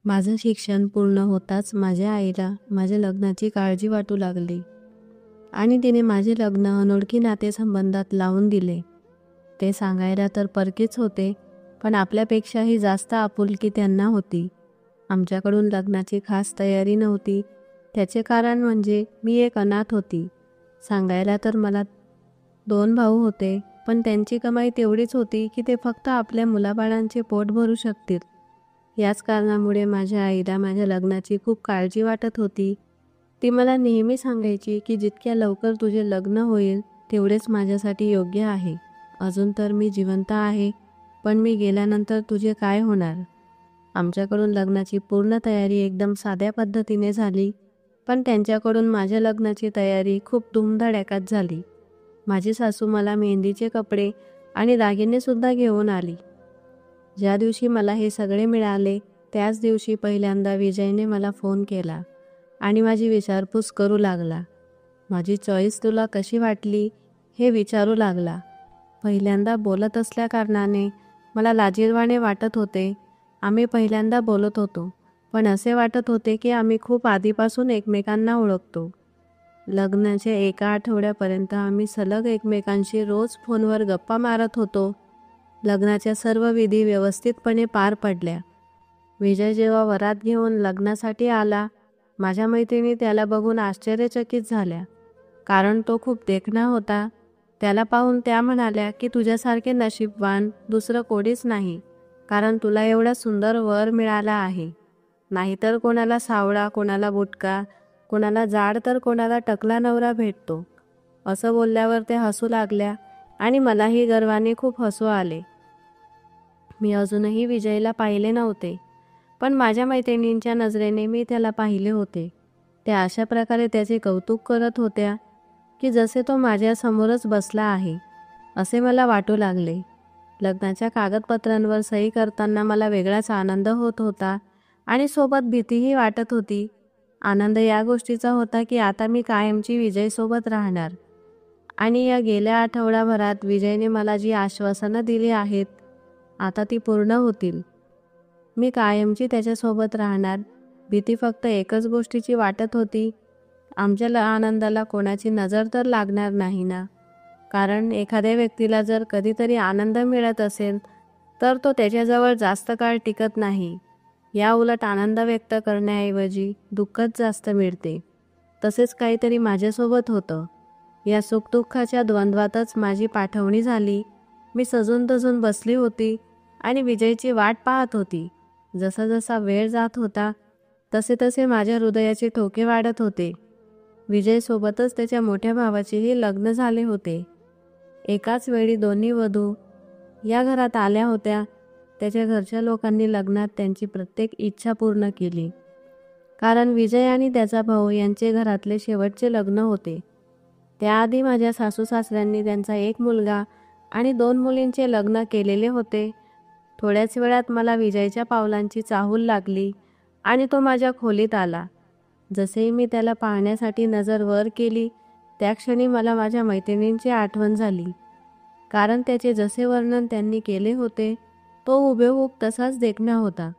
माझं शिक्षण पूर्ण होताच माझ्या आईला माझ्या लग्नाची काळजी वाटू लागली आणि तिने माझे लग्न अनोळखी नातेसंबंधात लावून दिले. ते सांगायला तर परकेच होते, पण आपल्यापेक्षाही जास्त आपुलकी त्यांना होती. आमच्याकडून लग्नाची खास तयारी नव्हती. त्याचे कारण म्हणजे मी एक अनाथ होती. सांगायला तर मला 2 भाऊ होते, पण त्यांची कमाई तेवढीच होती की ते फक्त आपल्या मुलाबाळांचे पोट भरू शकतील. याच कारणामुळे माझ्या आईला माझ्या लग्नाची खूप काळजी वाटत होती. ती मला नेहमी सांगायची की जितक्या लवकर तुझे लग्न होईल तेवढेच माझ्यासाठी योग्य आहे. अजून तर मी जिवंत आहे, पण मी गेल्यानंतर तुझे काय होणार? आमच्याकडून लग्नाची पूर्ण तयारी एकदम साध्या पद्धतीने झाली, पण त्यांच्याकडून माझ्या लग्नाची तयारी खूप धूमधडाक्यात झाली. माझी सासू मला मेहंदीचे कपडे आणि दागिनेसुद्धा घेऊन आली. ज्या दिवशी मला हे सगळे मिळाले त्याच दिवशी पहिल्यांदा विजयने मला फोन केला आणि माझी विचारपूस करू लागला. माझी चॉईस तुला कशी वाटली हे विचारू लागला. पहिल्यांदा बोलत असल्याकारणाने मला लाजिरवाणे वाटत होते. आम्ही पहिल्यांदा बोलत होतो, पण असे वाटत होते की आम्ही खूप आधीपासून एकमेकांना ओळखतो. लग्नाच्या एका आठवड्यापर्यंत आम्ही सलग एकमेकांशी रोज फोनवर गप्पा मारत होतो. लग्नाच्या सर्व विधी व्यवस्थितपणे पार पडल्या. विजय जेव्हा वरात घेऊन लग्नासाठी आला, माझ्या मैत्रिणी त्याला बघून आश्चर्यचकित झाल्या, कारण तो खूप देखणा होता. त्याला पाहून त्या म्हणाल्या की तुझ्यासारखे नशीबवान दुसरं कोणीच नाही, कारण तुला एवढा सुंदर वर मिळाला आहे. नाहीतर कोणाला सावळा, कोणाला बुटका, कोणाला जाड तर कोणाला टकला नवरा भेटतो. असं बोलल्यावर ते हसू लागल्या आणि मलाही गर्वाने खूप हसू आले. मी अजूनही विजयला पाहिले नव्हते, पण माझ्या मैत्रिणींच्या नजरेने मी त्याला पाहिले होते. त्या अशा प्रकारे त्याचे कौतुक करत होत्या की जसे तो माझ्यासमोरच बसला आहे असे मला वाटू लागले. लग्नाच्या कागदपत्रांवर सही करताना मला वेगळाच आनंद होत होता आणि सोबत भीतीही वाटत होती. आनंद या गोष्टीचा होता की आता मी कायमची विजयसोबत राहणार आणि या गेल्या आठवड्याभरात विजयने मला जी आश्वासनं दिली आहेत आता ती पूर्ण होतील. मी कायमची त्याच्यासोबत राहणार. भीती फक्त एकच गोष्टीची वाटत होती, आमच्या आनंदाला कोणाची नजर तर लागणार नाही ना. कारण एखाद्या व्यक्तीला जर कधीतरी आनंद मिळत असेल तर तो त्याच्याजवळ जास्त काळ टिकत नाही. या उलट आनंद व्यक्त करण्याऐवजी दुःखच जास्त मिळते. तसेच काहीतरी माझ्यासोबत होतं. या सुखदुःखाच्या द्वंद्वातच माझी पाठवणी झाली. मी सजून धजून बसली होती आणि विजयची वाट पाहत होती. जसा जसा वेळ जात होता तसे तसे माझ्या हृदयाचे ठोके वाढत होते. विजयसोबतच त्याच्या मोठ्या भावाचेही लग्न झाले होते. एकाच वेळी दोन्ही वधू या घरात आल्या होत्या. त्याच्या घरच्या लोकांनी लग्नात त्यांची प्रत्येक इच्छा पूर्ण केली, कारण विजय आणि त्याचा भाऊ यांचे घरातले शेवटचे लग्न होते. त्याआधी माझ्या सासू सासऱ्यांनी त्यांचा 1 मुलगा आणि 2 मुलींचे लग्न केलेले होते. थोड्याच वेळात मला विजयच्या पावलांची चाहूल लागली आणि तो माझ्या खोलीत आला. जसेही मी त्याला पाहण्यासाठी नजर वर केली त्या क्षणी मला माझ्या मैत्रिणींची आठवण झाली, कारण त्याचे जसे वर्णन त्यांनी केले होते तो हुबेहूब तसाच देखणा होता.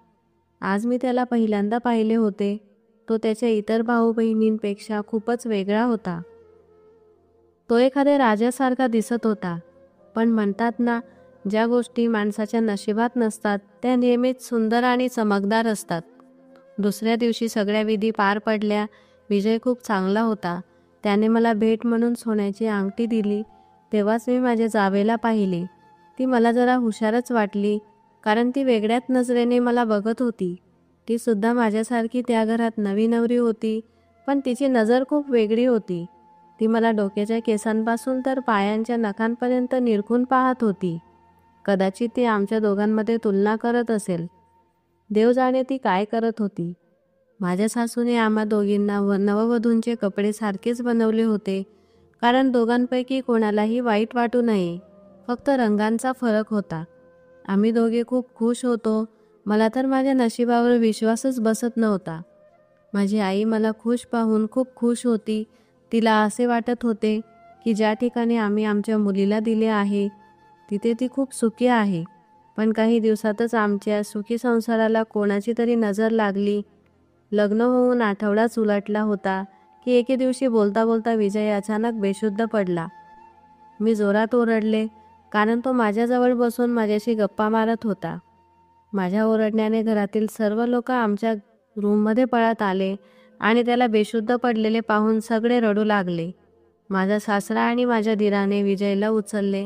आज मी त्याला पहिल्यांदा पाहिले होते. तो त्याच्या इतर भाऊ बहिणींपेक्षा खूपच वेगळा होता. तो एखाद्या राजासारखा दिसत होता. पण म्हणतात ना, ज्या गोष्टी माणसाच्या नशिबात नसतात त्या नेहमीच सुंदर आणि चमकदार असतात. दुसऱ्या दिवशी सगळ्या विधी पार पडल्या. विजय खूप चांगला होता. त्याने मला भेट म्हणून सोन्याची अंगठी दिली. तेव्हाच मी माझ्या जावेला पाहिले. ती मला जरा हुशारच वाटली, कारण ती वेगळ्याच नजरेने मला बघत होती. ती सुद्धा माझ्यासारखी त्या घरात नवी नवरी होती, पण तिची नजर खूप वेगळी होती. ती मला डोक्याच्या केसांपासून तर पायांच्या नखांपर्यंत निरखून पाहत होती. कदाचित ती आमच्या दोघांमध्ये तुलना करत असेल. देव जाणे ती काय करत होती. माझ्या सासूने आम्हा दोघींना नववधूंचे कपडे सारखेच बनवले होते, कारण दोघांपैकी कोणालाही वाईट वाटू नये. फक्त रंगांचा फरक होता. आम्ही दोघे खूप खुश होतो. मला तर माझ्या नशिबावर विश्वासच बसत नव्हता. माझी आई मला खुश पाहून खूप खुश होती. तिला असे वाटत होते की ज्या ठिकाणी आम्ही आमच्या मुलीला दिले आहे तिथे ती खूप सुखी आहे. पण काही दिवसातच आमच्या सुखी संसाराला कोणाची तरी नजर लागली. लग्न होऊन आठवडाच उलटला होता की एके दिवशी बोलता बोलता विजय अचानक बेशुद्ध पडला. मी जोरात ओरडले, कारण तो माझ्याजवळ बसून माझ्याशी गप्पा मारत होता. माझ्या ओरडण्याने घरातील सर्व लोक आमच्या रूममध्ये पळत आले आणि त्याला बेशुद्ध पडलेले पाहून सगळे रडू लागले. माझा सासरा आणि माझ्या दिराने विजयला उचलले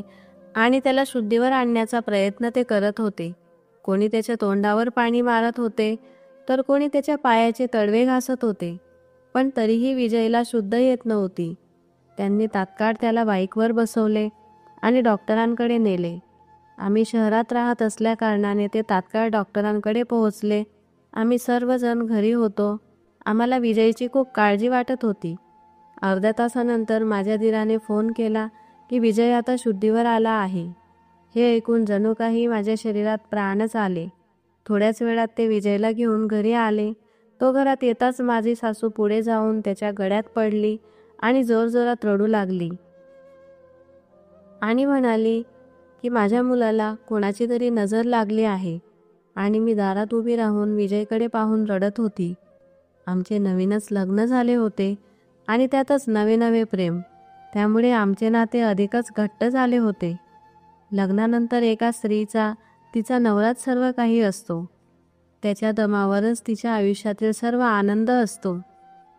आणि त्याला शुद्धीवर आणण्याचा प्रयत्न ते करत होते. कोणी त्याच्या तोंडावर पाणी मारत होते, तर कोणी त्याच्या पायाचे तळवे घासत होते, पण तरीही विजयला शुद्ध येत नव्हती. त्यांनी तात्काळ त्याला बाईकवर बसवले आणि डॉक्टरांकडे नेले. आम्ही शहरात राहत असल्याकारणाने ते तात्काळ डॉक्टरांकडे पोहोचले. आम्ही सर्वजण घरी होतो. आम्हाला विजयची खूप काळजी वाटत होती. अर्ध्या तासानंतर माझ्या दिराने फोन केला की विजय आता शुद्धीवर आला आहे. हे ऐकून जणू काही माझ्या शरीरात प्राणच आले. थोड्याच वेळात ते विजयला घेऊन घरी आले. तो घरात येताच माझी सासू पुढे जाऊन त्याच्या गळ्यात पडली आणि जोरजोरात रडू लागली आणि म्हणाली की माझ्या मुलाला कोणाची तरी नजर लागली आहे. आणि मी दारात उभी राहून विजयकडे पाहून रडत होती. आमचे नवीनच लग्न झाले होते आणि त्यातच नवे नवे प्रेम, त्यामुळे आमचे नाते अधिकच घट्ट झाले होते. लग्नानंतर एका स्त्रीचा तिचा नवराच सर्व काही असतो. त्याच्या दमावरच तिच्या आयुष्यातील सर्व आनंद असतो.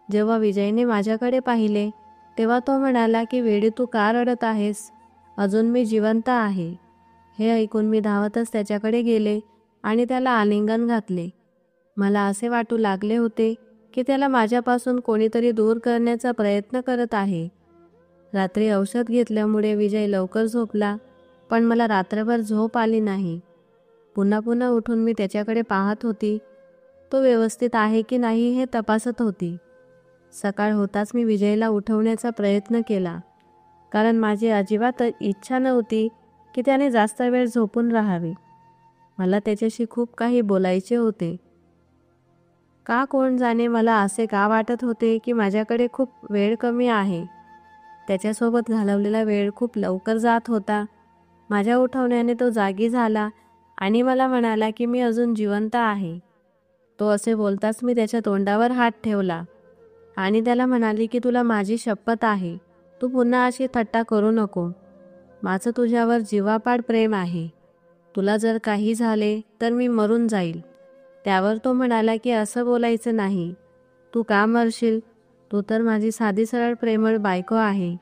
जेव्हा विजयने माझ्याकडे पाहिले तेव्हा तो म्हणाला की वेडी, तू का रडत आहेस? अजून मी जिवंत आहे. हे ऐकून मी धावतच त्याच्याकडे गेले आणि त्याला आलिंगन घातले. मला असे वाटू लागले होते की त्याला माझ्यापासून कोणीतरी दूर करण्याचा प्रयत्न करत आहे. रात्री औषध घेतल्यामुळे विजय लवकर झोपला, पण मला रात्रभर झोप आली नाही. पुन्हा पुन्हा उठून मी त्याच्याकडे पाहत होती. तो व्यवस्थित आहे की नाही हे तपासत होती. सकाळ होताच मी विजयला उठवण्याचा प्रयत्न केला, कारण माझी अजिबात इच्छा नव्हती की त्याने जास्त वेळ झोपून राहावे. मला त्याच्याशी खूप काही बोलायचे होते. का कोण जाणे, मला असे का वाटत होते की माझ्याकडे खूप वेळ कमी आहे. त्याच्यासोबत घालवलेला वेळ खूप लवकर जात होता. माझ्या उठवण्याने तो जागी झाला आणि मला म्हणाला की मी अजून जिवंत आहे. तो असे बोलताच मी त्याच्या तोंडावर हात ठेवला आणि त्याला म्हणाली की तुला माझी शपथ आहे, तू पुन्हा अशी थट्टा करू नको. माझं तुझ्यावर जीवापाड प्रेम आहे. तुला जर काही झाले तर मी मरून जाईल. त्यावर तो म्हणाला की असं बोलायचं नाही. तू का मरशील? तू तर माझी साधी सरळ प्रेमळ बायको आहे.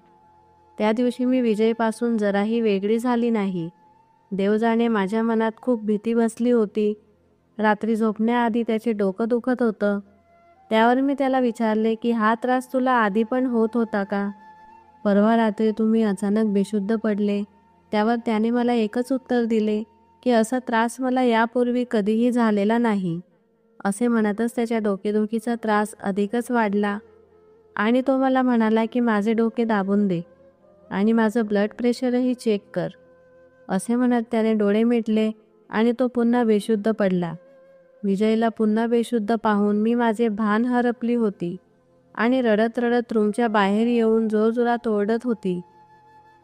त्या दिवशी मी विजयपासून जराही वेगळी झाली नाही. देव जाणे माझ्या मनात खूप भीती बसली होती. रात्री झोपण्याआधी त्याचे डोकं दुखत होतं. त्यावर मी त्याला विचारले की हा त्रास तुला आधी पण होत होता का? परवा रात्री तुम्ही अचानक बेशुद्ध पडले. त्यावर त्याने मला एकच उत्तर दिले की असा त्रास मला यापूर्वी कधीही झालेला नाही. असे म्हणतच त्याच्या डोकेदुखीचा त्रास अधिकच वाढला आणि तो मला म्हणाला की माझे डोके दाबून दे आणि माझं ब्लड प्रेशरही चेक कर. असे म्हणत त्याने डोळे मिटले आणि तो पुन्हा बेशुद्ध पडला. विजयला पुन्हा बेशुद्ध पाहून मी माझे भान हरपली होती आणि रडत रडत रूमच्या बाहेर येऊन जोरजोरात ओरडत होती.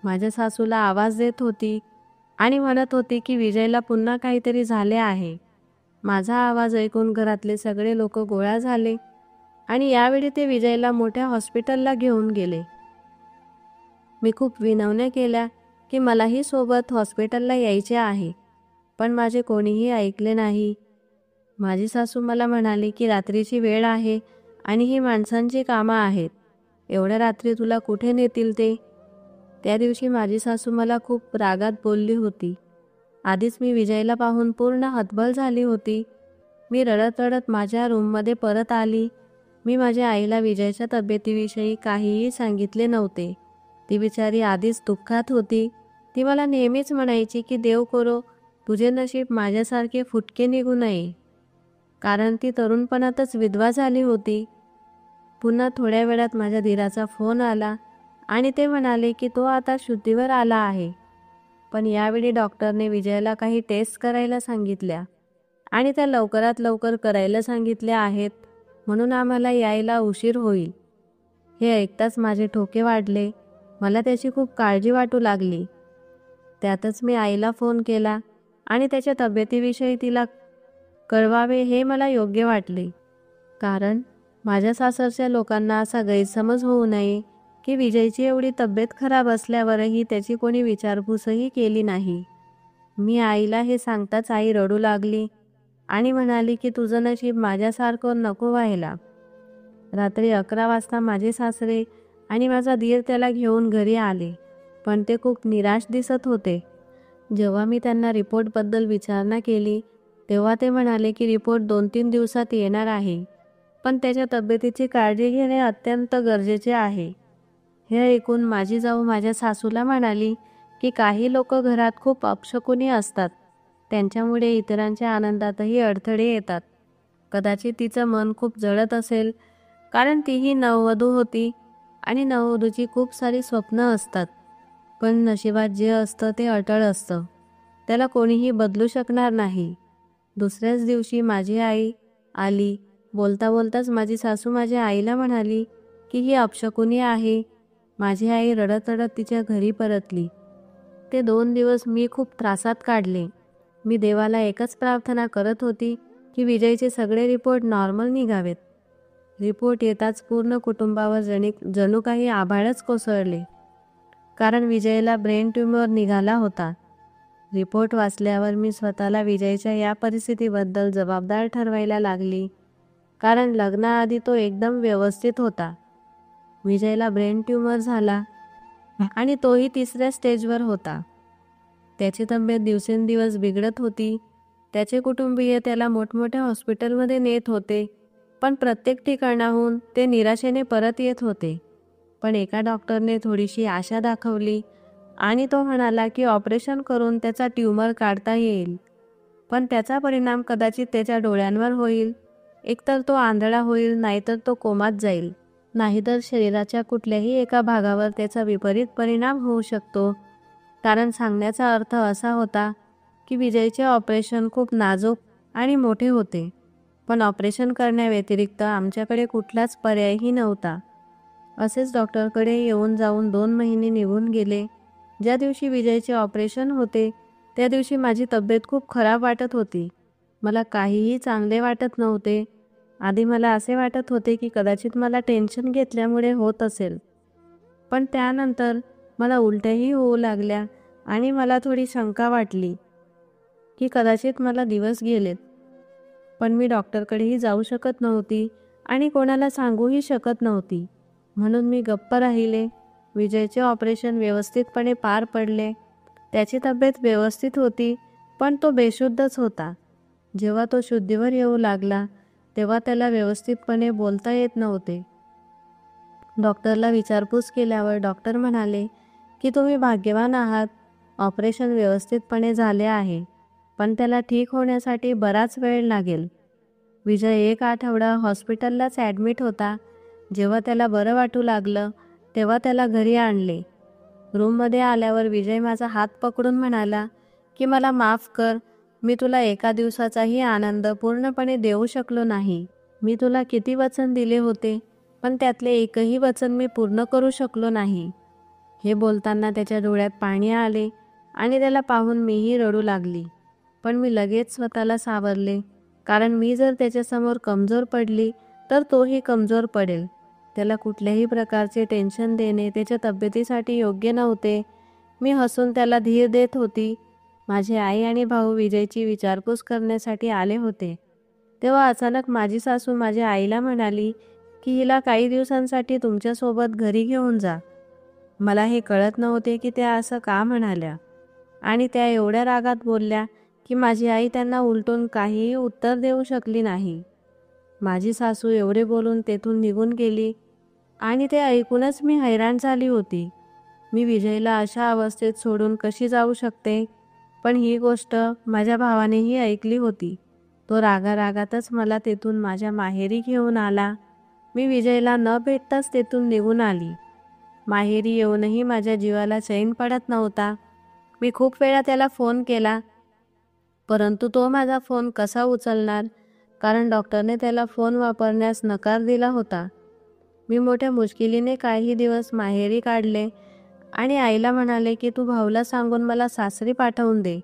माझ्या सासूला आवाज देत होती आणि म्हणत होती की विजयला पुन्हा काहीतरी झाले आहे. माझा आवाज ऐकून घरातले सगळे लोक गोळा झाले आणि यावेळी ते विजयला मोठ्या हॉस्पिटलला घेऊन गेले. मी खूप विनवण्या केल्या की मलाही सोबत हॉस्पिटलला यायचे आहे, पण माझे कोणीही ऐकले नाही. माझी सासू मला म्हणाली की रात्रीची वेळ आहे आणि ही माणसांची कामं आहेत. एवढ्या रात्री तुला कुठे नेतील ते? त्या दिवशी माझी सासू मला खूप रागात बोलली होती. आधीच मी विजयला पाहून पूर्ण हतबल झाली होती. मी रडत रडत माझ्या रूममध्ये परत आली. मी माझ्या आईला विजयच्या तब्येतीविषयी काहीही सांगितले नव्हते. ती बिचारी आधीच दुःखात होती. ती मला नेहमीच म्हणायची की देव करो तुझे नशीब माझ्यासारखे फुटके निघू नये, कारण ती तरुणपणातच विधवा झाली होती. पुन्हा थोड्या वेळात माझ्या धीराचा फोन आला आणि ते म्हणाले की तो आता शुद्धीवर आला आहे. पण यावेळी डॉक्टरने विजयला काही टेस्ट करायला सांगितल्या आणि त्या लवकरात लवकर करायला सांगितल्या आहेत, म्हणून आम्हाला यायला उशीर होईल. हे ऐकताच माझे ठोके वाढले. मला त्याची खूप काळजी वाटू लागली. त्यातच मी आईला फोन केला आणि त्याच्या तब्येतीविषयी तिला कळवावे हे मला योग्य वाटले. कारण माझ्या सासरच्या लोकांना असा गैरसमज होऊ नये की विजयची एवढी तब्येत खराब असल्यावरही त्याची कोणी विचारपूसही केली नाही. मी आईला हे सांगताच आई रडू लागली आणि म्हणाली की तुझं नशीब माझ्यासारखं नको व्हायला. रात्री 11 वाजता माझे सासरे आणि माझा दीर त्याला घेऊन घरी आले, पण ते खूप निराश दिसत होते. जेव्हा मी त्यांना रिपोर्टबद्दल विचारणा केली तेव्हा ते म्हणाले की रिपोर्ट 2-3 दिवसात येणार आहे, पण त्याच्या तब्येतीची काळजी घेणे अत्यंत गरजेचे आहे. हे ऐकून माझी जाऊ माझ्या सासूला म्हणाली की काही लोक घरात खूप अपशकुनी असतात, त्यांच्यामुळे इतरांच्या आनंदातही अडथळे येतात. कदाचित तिचं मन खूप जळत असेल, कारण तीही नववधू होती आणि नववधूची खूप सारी स्वप्न असतात. पण नशिबात जे असतं ते अटळ असतं, त्याला कोणीही बदलू शकणार नाही. दुसऱ्याच दिवशी माझी आई आली. बोलता बोलताच माझी सासू माझ्या आईला म्हणाली की ही अपशकुनी आहे. माझी आई रडत रडत तिच्या घरी परतली. ते 2 दिवस मी खूप त्रासात काढले. मी देवाला एकच प्रार्थना करत होती की विजयचे सगळे रिपोर्ट नॉर्मल निघावेत. रिपोर्ट येताच पूर्ण कुटुंबावर जणू काही आभाळच कोसळले, कारण विजयला ब्रेन ट्यूमर निघाला होता. रिपोर्ट वाचल्यावर मी स्वतःला विजयच्या या परिस्थितीबद्दल जबाबदार ठरवायला लागली, कारण लग्नाआधी तो एकदम व्यवस्थित होता. विजयला ब्रेन ट्यूमर झाला आणि तोही 3ऱ्या स्टेजवर होता. त्याची तब्येत दिवसेंदिवस बिघडत होती. त्याचे कुटुंबीय त्याला मोठमोठ्या हॉस्पिटलमध्ये नेत होते, पण प्रत्येक ठिकाणाहून ते निराशेने परत येत होते. पण एका डॉक्टरने थोडीशी आशा दाखवली आणि तो म्हणाला की ऑपरेशन करून त्याचा ट्यूमर काढता येईल, पण त्याचा परिणाम कदाचित त्याच्या डोळ्यांवर होईल. एकतर तो आंधळा होईल, नाहीतर तो कोमात जाईल, नाहीतर शरीराच्या कुठल्याही एका भागावर त्याचा विपरीत परिणाम होऊ शकतो. कारण सांगण्याचा अर्थ असा होता की विजयचे ऑपरेशन खूप नाजूक आणि मोठे होते, पण ऑपरेशन करण्याव्यतिरिक्त आमच्याकडे कुठलाच पर्यायही नव्हता. असेच डॉक्टरकडे येऊन जाऊन 2 महिने निघून गेले. ज्या दिवशी विजयचे ऑपरेशन होते त्या दिवशी माझी तब्येत खूप खराब वाटत होती. मला काहीही चांगले वाटत नव्हते. आधी मला असे वाटत होते की कदाचित मला टेन्शन घेतल्यामुळे होत असेल, पण त्यानंतर मला उलट्याही होऊ लागल्या आणि मला थोडी शंका वाटली की कदाचित मला दिवस गेलेत. पण मी डॉक्टरकडेही जाऊ शकत नव्हती आणि कोणाला सांगूही शकत नव्हती, म्हणून मी गप्प राहिले. विजयचे ऑपरेशन व्यवस्थितपणे पार पडले. त्याची तब्येत व्यवस्थित होती, पण तो बेशुद्धच होता. जेव्हा तो शुद्धीवर येऊ लागला तेव्हा त्याला व्यवस्थितपणे बोलता येत नव्हते. डॉक्टरला विचारपूस केल्यावर डॉक्टर म्हणाले की तुम्ही भाग्यवान आहात, ऑपरेशन व्यवस्थितपणे झाले आहे, पण त्याला ठीक होण्यासाठी बराच वेळ लागेल. विजय 1 आठवडा हॉस्पिटललाच ॲडमिट होता. जेव्हा त्याला बरं वाटू लागलं तेव्हा त्याला घरी आणले. रूममध्ये आल्यावर विजय माझा हात पकडून म्हणाला की मला माफ कर, मी तुला एका दिवसाचाही आनंद पूर्णपणे देऊ शकलो नाही. मी तुला किती वचन दिले होते, पण त्यातले एकही वचन मी पूर्ण करू शकलो नाही. हे बोलताना त्याच्या डोळ्यात पाणी आले आणि त्याला पाहून मीही रडू लागली. पण मी लगेच स्वतःला सावरले, कारण मी जर त्याच्यासमोर कमजोर पडली तर तोही कमजोर पडेल. त्याला कुठल्याही प्रकारचे टेन्शन देणे त्याच्या तब्येतीसाठी योग्य नव्हते. मी हसून त्याला धीर देत होती. माझी आई आणि भाऊ विजयची विचारपूस करण्यासाठी आले होते. तेव्हा अचानक माझी सासू माझ्या आईला म्हणाली की हिला काही दिवसांसाठी तुमच्यासोबत घरी घेऊन जा. मला हे कळत नव्हते की त्या असं का म्हणाल्या, आणि त्या एवढ्या रागात बोलल्या की माझी आई त्यांना उलटून काहीही उत्तर देऊ शकली नाही. माझी सासू एवढे बोलून तेथून निघून गेली आणि ते ऐकूनच मी हैराण झाली होती. मी विजयला अशा अवस्थेत सोडून कशी जाऊ शकते? पण ही गोष्ट माझ्या भावानेही ऐकली होती. तो रागारागातच मला तेथून माझ्या माहेरी घेऊन आला. मी विजयला न भेटताच तेथून निघून आली. माहेरी येऊनही माझ्या जीवाला चैन पडत नव्हता. मी खूप वेळा त्याला फोन केला, परंतु तो माझा फोन कसा उचलणार, कारण डॉक्टरने त्याला फोन वापरण्यास नकार दिला होता. मी मोठ्या मुश्किलीने काही दिवस माहेरी काढले आणि आईला म्हणाले की तू भाऊला सांगून मला सासरी पाठवून दे.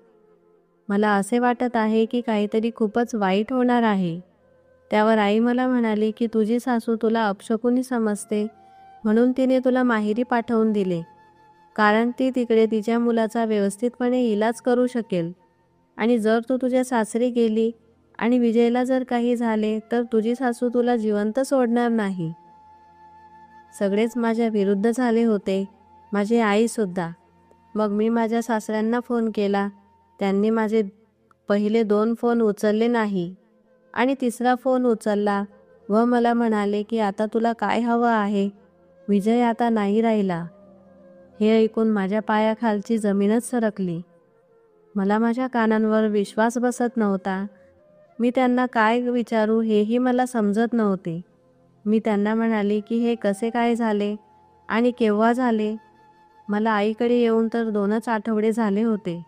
मला असे वाटत आहे की काहीतरी खूपच वाईट होणार आहे. त्यावर आई मला म्हणाली की तुझी सासू तुला अपशकुनी समजते, म्हणून तिने तुला माहेरी पाठवून दिले, कारण ती तिकडे तिच्या मुलाचा व्यवस्थितपणे इलाज करू शकेल. आणि जर तू तुझ्या सासरी गेली आणि विजयला जर काही झाले तर तुझी सासू तुला जिवंत सोडणार नाही. सगळेच माझ्या विरुद्ध झाले होते, माझी आईसुद्धा. मग मी माझ्या सासऱ्यांना फोन केला. त्यांनी माझे पहिले 2 फोन उचलले नाही आणि तिसरा फोन उचलला व मला म्हणाले की आता तुला काय हवं आहे, विजय आता नाही राहिला. हे ऐकून माझ्या पायाखालची जमीनच सरकली. मला माझ्या कानांवर विश्वास बसत नव्हता. मी त्यांना काय विचारू हेही मला समजत नव्हते. मी त्यांना म्हणाले की हे कसे काय झाले आणि केव्हा झाले. मला आईकडे येऊन तर 2च आठवडे झाले होते.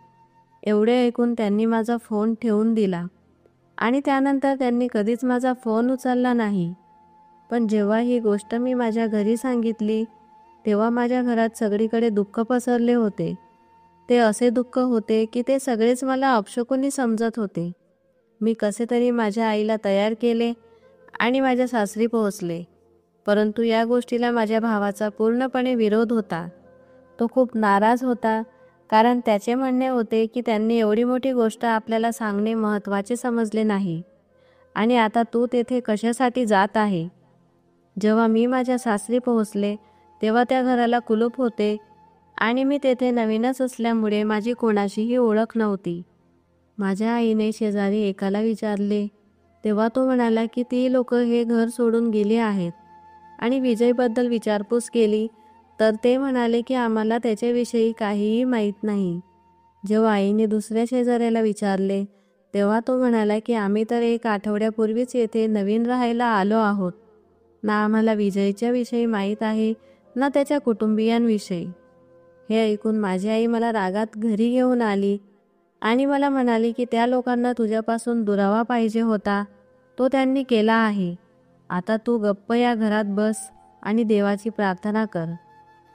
एवढे ऐकून त्यांनी माझा फोन ठेवून दिला आणि त्यानंतर त्यांनी कधीच माझा फोन उचलला नाही. पण जेव्हा ही गोष्ट मी माझ्या घरी सांगितली तेव्हा माझ्या घरात सगळीकडे दुःख पसरले होते. ते असे दुःख होते की ते सगळेच मला अपशकुनी समजत होते. मी कसे तरी माझ्या आईला तयार केले आणि माझ्या सासरी पोहोचले. परंतु या गोष्टीला माझ्या भावाचा पूर्णपणे विरोध होता. तो खूप नाराज होता, कारण त्याचे म्हणणे होते की त्यांनी एवढी मोठी गोष्ट आपल्याला सांगणे महत्त्वाचे समजले नाही आणि आता तू तेथे कशासाठी जात आहे. जेव्हा मी माझ्या सासरी पोहोचले तेव्हा त्या घराला कुलूप होते आणि मी तेथे नवीनच असल्यामुळे माझी कोणाशीही ओळख नव्हती. माझ्या आईने शेजारी एकाला विचारले तेव्हा तो म्हणाला की ती लोक हे घर सोडून गेली आहेत आणि विजयबद्दल विचारपूस केली तर ते म्हणाले की आम्हाला त्याच्याविषयी काहीही माहीत नाही. जेव्हा आईने दुसऱ्या शेजाऱ्याला विचारले तेव्हा तो म्हणाला की आम्ही तर 1 आठवड्यापूर्वीच येथे नवीन राहायला आलो आहोत. ना आम्हाला विजयच्या विषयी माहीत आहे ना त्याच्या कुटुंबियांविषयी. हे ऐकून माझी आई मला रागात घरी घेऊन आली आणि मला म्हणाली की त्या लोकांना तुझ्यापासून दुरावा पाहिजे होता, तो त्यांनी केला आहे. आता तू गप्प या घरात बस आणि देवाची प्रार्थना कर.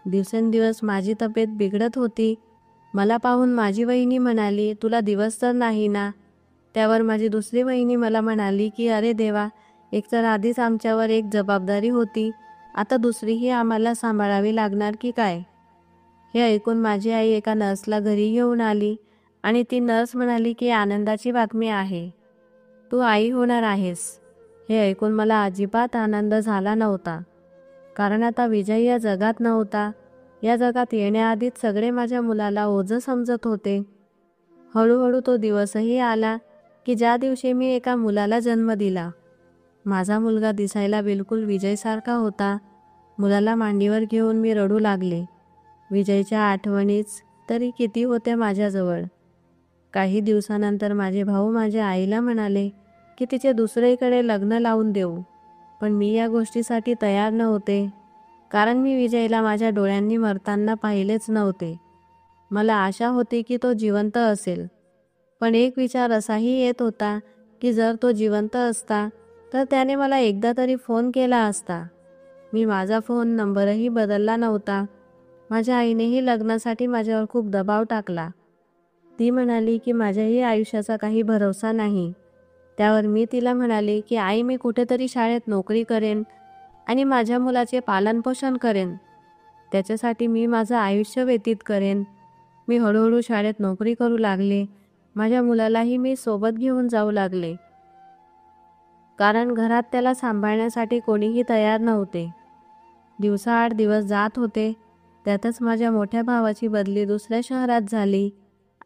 दिवसेंदिवस माझी तब्येत बिघडत होती. मला पाहून माझी वहिनी म्हणाली तुला दिवस तर नाही ना. त्यावर माझी दुसरी वहिनी मला म्हणाली की अरे देवा, एकतर आधीच आमच्यावर एक जबाबदारी होती, आता दुसरीही आम्हाला सांभाळावी लागणार की काय. हे ऐकून माझी आई एका नर्सला घरी घेऊन आली आणि ती नर्स म्हणाली की आनंदाची बातमी आहे, तू आई होणार आहेस. हे ऐकून मला अजिबात आनंद झाला नव्हता, कारण आता विजय या जगात नव्हता. या जगात येण्याआधीच सगळे माझ्या मुलाला ओझं समजत होते. हळूहळू तो दिवसही आला की ज्या दिवशी मी एका मुलाला जन्म दिला. माझा मुलगा दिसायला बिलकुल विजयसारखा होता. मुलाला मांडीवर घेऊन मी रडू लागले. विजयच्या आठवणीच तरी किती होत्या माझ्याजवळ. काही दिवसानंतर माझे भाऊ माझ्या आईला म्हणाले की तिचे दुसरीकडे लग्न लावून देऊ, पण मी या गोष्टीसाठी तयार नव्हते, कारण मी विजयला माझ्या डोळ्यांनी मरताना पाहिलेच नव्हते. मला आशा होती की तो जिवंत असेल, पण एक विचार असाही येत होता की जर तो जिवंत असता तर त्याने मला एकदा तरी फोन केला असता. मी माझा फोन नंबरही बदलला नव्हता. माझ्या आईनेही लग्नासाठी माझ्यावर खूप दबाव टाकला. ती म्हणाली की माझ्याही आयुष्याचा काही भरोसा नाही. त्यावर मी तिला म्हणाले की आई, मी कुठेतरी शाळेत नोकरी करेन आणि माझ्या मुलाचे पालनपोषण करेन. त्याच्यासाठी मी माझं आयुष्य व्यतीत करेन. मी हळूहळू शाळेत नोकरी करू लागले. माझ्या मुलालाही मी सोबत घेऊन जाऊ लागले, कारण घरात त्याला सांभाळण्यासाठी कोणीही तयार नव्हते. दिवसाआड दिवस जात होते. त्यातच माझ्या मोठ्या भावाची बदली दुसऱ्या शहरात झाली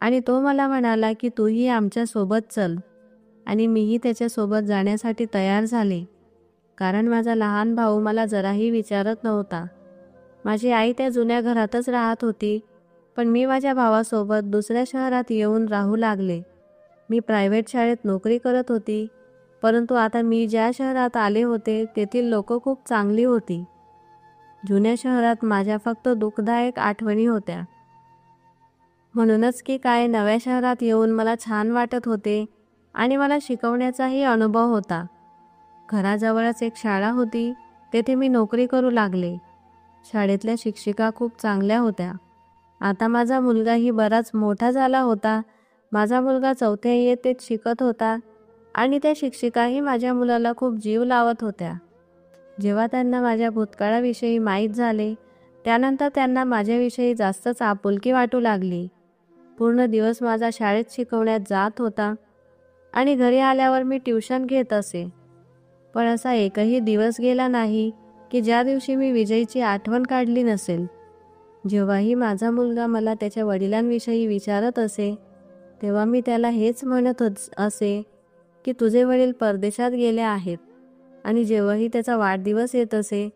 आणि तो मला म्हणाला की तूही आमच्यासोबत चल, आणि मीही त्याच्यासोबत जाण्यासाठी तयार झाले, कारण माझा लहान भाऊ मला जराही विचारत नव्हता. माझी आई त्या जुन्या घरातच राहत होती, पण मी माझ्या भावासोबत दुसऱ्या शहरात येऊन राहू लागले. मी प्रायव्हेट शाळेत नोकरी करत होती, परंतु आता मी ज्या शहरात आले होते तेथील लोक खूप चांगली होती. जुन्या शहरात माझ्या फक्त दुःखदायक आठवणी होत्या. म्हणूनच की काय, नव्या शहरात येऊन मला छान वाटत होते आणि मला शिकवण्याचाही अनुभव होता. घराजवळच एक शाळा होती, तेथे मी नोकरी करू लागले. शाळेतल्या शिक्षिका खूप चांगल्या होत्या. आता माझा मुलगाही बराच मोठा झाला होता माझा मुलगा 4थ्या इयत्तेत शिकत होता आणि त्या शिक्षिकाही माझ्या मुलाला खूप जीव लावत होत्या. जेव्हा त्यांना माझ्या भूतकाळाविषयी माहीत झाले, त्यानंतर त्यांना माझ्याविषयी जास्तच आपुलकी वाटू लागली. पूर्ण दिवस माझा शाळेत शिकवण्यात जात होता आणि घरी आल्यावर मी ट्युशन घेत असे. पण असा एकही दिवस गेला नाही की ज्या दिवशी मी विजयची आठवण काढली नसेल. जेव्हाही माझा मुलगा मला त्याच्या वडिलांविषयी विचारत असे, तेव्हा मी त्याला हेच म्हणत असे की तुझे वडील परदेशात गेले आहेत. आणि जेव्हाही त्याचा वाढदिवस येत असे,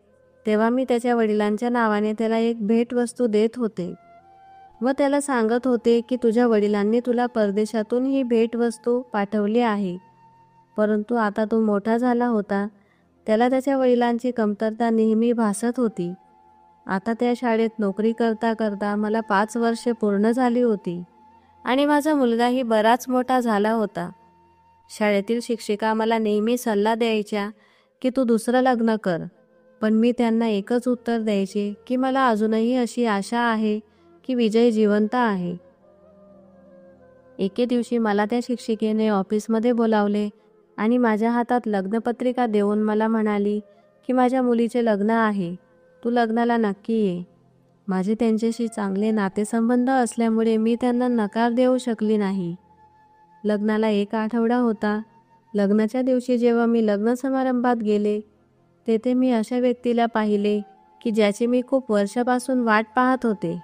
तेव्हा मी त्याच्या वडिलांच्या नावाने त्याला एक भेटवस्तू देत होते व त्याला सांगत होते की तुझ्या वडिलांनी तुला परदेशातून ही भेटवस्तू पाठवली आहे. परंतु आता तो मोठा झाला होता. त्याला त्याच्या वडिलांची कमतरता नेहमी भासत होती. आता त्या शाळेत नोकरी करता करता मला 5 वर्षे पूर्ण झाली होती आणि माझा मुलगाही बराच मोठा झाला होता. शाळेतील शिक्षिका मला नेहमी सल्ला द्यायच्या की तू दुसरं लग्न कर. पण मी त्यांना एकच उत्तर द्यायचे की मला अजूनही अशी आशा आहे की विजय जिवंत आहे. एके दिवशी मला त्या शिक्षिकेने ऑफिसमध्ये बोलावले आणि माझ्या हातात लग्नपत्रिका देऊन मला म्हणाली की माझ्या मुलीचे लग्न आहे, तू लग्नाला नक्की ये. माझे त्यांच्याशी चांगले नातेसंबंध असल्यामुळे मी त्यांना नकार देऊ शकली नाही. लग्नाला 1 आठवडा होता. लग्नाच्या दिवशी जेव्हा मी लग्न समारंभात गेले, तेथे मी अशा व्यक्तीला पाहिले की ज्याची मी खूप वर्षापासून वाट पाहत होते.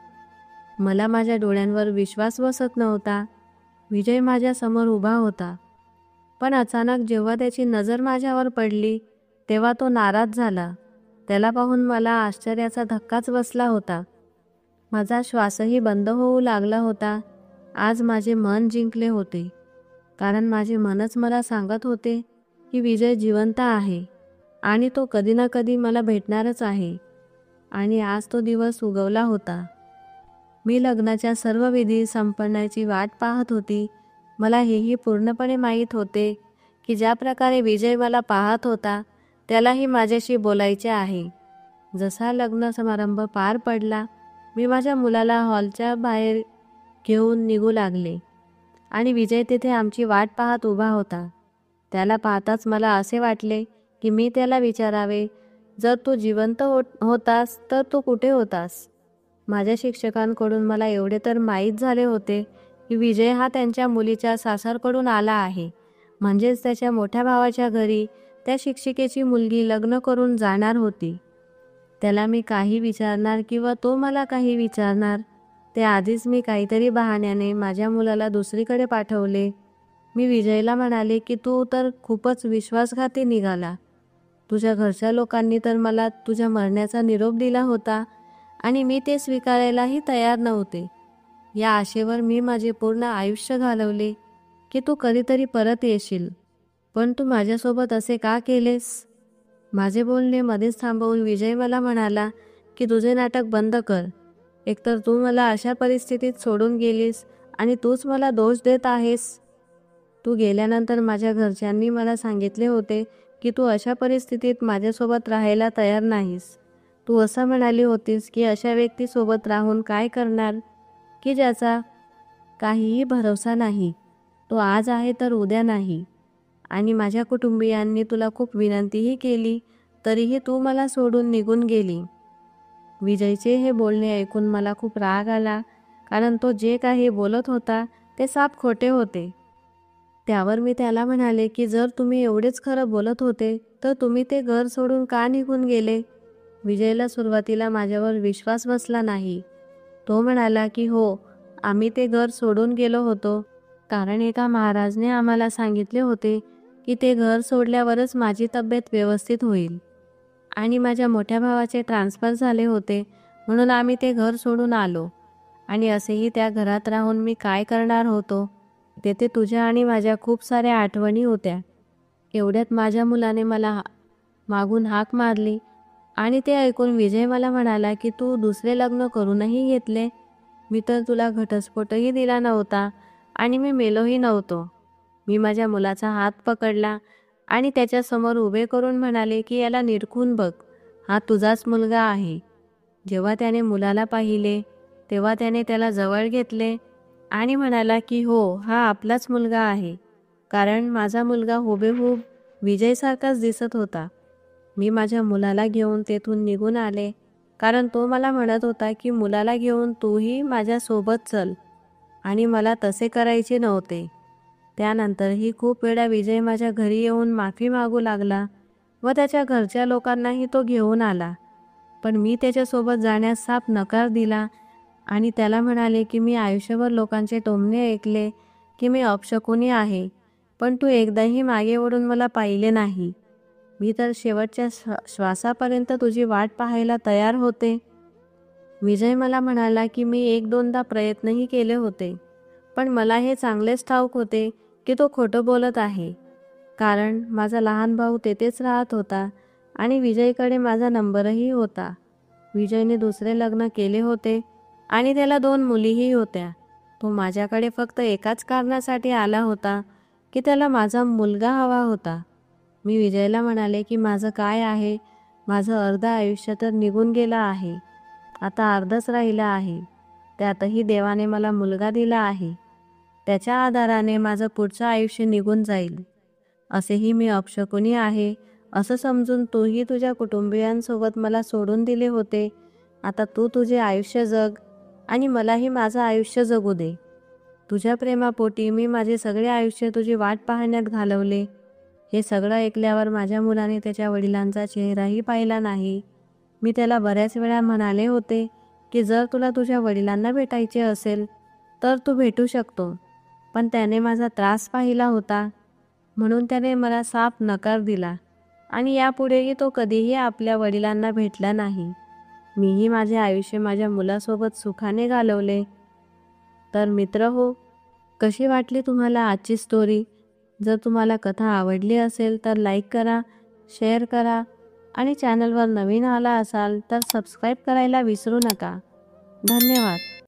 मला माझ्या डोळ्यांवर विश्वास बसत नव्हता. विजय माझ्यासमोर उभा होता. पण अचानक जेव्हा त्याची नजर माझ्यावर पडली, तेव्हा तो नाराज झाला. त्याला पाहून मला आश्चर्याचा धक्काच बसला होता. माझा श्वासही बंद होऊ लागला होता. आज माझे मन जिंकले होते, कारण माझे मनच मला सांगत होते की विजय जिवंत आहे आणि तो कधी ना कधी मला भेटणारच आहे. आणि आज तो दिवस उगवला होता. मी लग्नाच्या सर्व विधी संपण्याची वाट पाहत होती. मला हेही पूर्णपणे माहीत होते की ज्या प्रकारे विजय मला पाहत होता, त्यालाही माझ्याशी बोलायचे आहे. जसा लग्न समारंभ पार पडला, मी माझ्या मुलाला हॉलच्या बाहेर घेऊन निघू लागले आणि विजय तेथे आमची वाट पाहत उभा होता. त्याला पाहताच मला असे वाटले की मी त्याला विचारावे, जर तू जिवंत होतास तर तू कुठे होतास? माझ्या शिक्षकांकडून मला एवढे तर माहीत झाले होते की विजय हा त्यांच्या मुलीच्या सासरकडून आला आहे. म्हणजेच त्याच्या मोठ्या भावाच्या घरी त्या शिक्षिकेची मुलगी लग्न करून जाणार होती. त्याला मी काही विचारणार किंवा तो मला काही विचारणार, ते आधीच मी काहीतरी बहाण्याने माझ्या मुलाला दुसरीकडे पाठवले. मी विजयला म्हणाले की तू तर खूपच विश्वासघाती निघाला. तुझ्या घरच्या लोकांनी तर मला तुझ्या मरण्याचा निरोप दिला होता आणि मी ते स्वीकारायलाही तयार नव्हते. या आशेवर मी माझे पूर्ण आयुष्य घालवले की तू कधीतरी परत येशील. पण तू माझ्यासोबत असे का केलेस? माझे बोलणे मध्येच थांबवून विजय मला म्हणाला की तुझे नाटक बंद कर. एकतर तू मला अशा परिस्थितीत सोडून गेलीस आणि तूच मला दोष देत आहेस. तू गेल्यानंतर माझ्या घरच्यांनी मला सांगितले होते की तू अशा परिस्थितीत माझ्यासोबत राहायला तयार नाहीस. तू असं म्हणाली होतीस की अशा व्यक्तीसोबत राहून काय करणार की ज्याचा काहीही भरोसा नाही. तो आज आहे तर उद्या नाही. आणि माझ्या कुटुंबियांनी तुला खूप विनंतीही केली, तरीही तू मला सोडून निघून गेली. विजयचे हे बोलणे ऐकून मला खूप राग आला, कारण तो जे काही बोलत होता ते साफ खोटे होते. त्यावर मी त्याला म्हणाले की जर तुम्ही एवढेच खरं बोलत होते तर तुम्ही ते घर सोडून का निघून गेले? विजयला सुरुवातीला माझ्यावर विश्वास बसला नाही. तो म्हणाला की हो, आम्ही ते घर सोडून गेलो होतो कारण एका महाराजने आम्हाला सांगितले होते की ते घर सोडल्यावरच माझी तब्येत व्यवस्थित होईल आणि माझ्या मोठ्या भावाचे ट्रान्सफर झाले होते, म्हणून आम्ही ते घर सोडून आलो. आणि असेही त्या घरात राहून मी काय करणार होतो? तेथे तुझ्या आणि माझ्या खूप साऱ्या आठवणी होत्या. एवढ्यात माझ्या मुलाने मला मागून हाक मारली आणि ते ऐकून विजय मला म्हणाला की तू दुसरे लग्न करूनही घेतले. मी तर तुला घटस्फोटही दिला नव्हता आणि मी मेलोही नव्हतो. मी माझ्या मुलाचा हात पकडला आणि त्याच्यासमोर उभे करून म्हणाले की याला निरखून बघ, हा तुझाच मुलगा आहे. जेव्हा त्याने मुलाला पाहिले तेव्हा त्याने त्याला जवळ घेतले आणि म्हणाला की हो, हा आपलाच मुलगा आहे, कारण माझा मुलगा हुबेहूब विजयसारखाच दिसत होता. मी माझ्या मुलाला घेऊन तेथून निघून आले, कारण तो मला म्हणत होता की मुलाला घेऊन तूही माझ्यासोबत चल, आणि मला तसे करायचे नव्हते. त्यानंतरही खूप वेळा विजय माझ्या घरी येऊन माफी मागू लागला व त्याच्या घरच्या लोकांनाही तो घेऊन आला. पण मी त्याच्यासोबत जाण्यास साफ नकार दिला आणि त्याला म्हणाले की मी आयुष्यभर लोकांचे टोमणे ऐकले की मी अपशकुनी आहे, पण तू एकदाही मागे वळून मला पाहिले नाही. मी तर शेवटच्या श्वासापर्यंत तुझी वाट पाहायला तयार होते. विजय मला म्हणाला की मी एक दोनदा प्रयत्नही केले होते, पण मला हे चांगलेच ठाऊक होते की तो खोटं बोलत आहे, कारण माझा लहान भाऊ तेथेच राहत होता आणि विजयकडे माझा नंबरही होता. विजयने दुसरे लग्न केले होते आणि त्याला 2 मुलीही होत्या. तो माझ्याकडे फक्त एकाच कारणासाठी आला होता की त्याला माझा मुलगा हवा होता. मी विजयला म्हणाले की माझं काय आहे, माझं अर्ध आयुष्य तर निघून गेलं आहे, आता अर्धच राहिलं आहे. त्यातही देवाने मला मुलगा दिला आहे, त्याच्या आधाराने माझं पुढचं आयुष्य निघून जाईल. असेही मी अपशकुनी आहे असं समजून तूही तुझ्या कुटुंबियांसोबत मला सोडून दिले होते. आता तू तुझे आयुष्य जग आणि मलाही माझं आयुष्य जगू दे. तुझ्या प्रेमापोटी मी माझे सगळे आयुष्य तुझी वाट पाहण्यात घालवले. हे सगळं ऐकल्यावर माझ्या मुलाने त्याच्या वडिलांचा चेहराही पाहिला नाही. मी त्याला बऱ्याच वेळा म्हणाले होते की जर तुला तुझ्या वडिलांना भेटायचे असेल तर तू भेटू शकतो, पण त्याने माझा त्रास पाहिला होता, म्हणून त्याने मला साफ नकार दिला आणि यापुढेही तो कधीही आपल्या वडिलांना भेटला नाही. मीही माझे आयुष्य माझ्या मुलासोबत सुखाने घालवले. तर मित्र हो, कशी वाटली तुम्हाला आजची स्टोरी? जर तुम्हाला कथा आवडली असेल तर लाईक करा, शेअर करा आणि चॅनलवर नवीन आला असाल तर सबस्क्राईब करायला विसरू नका. धन्यवाद.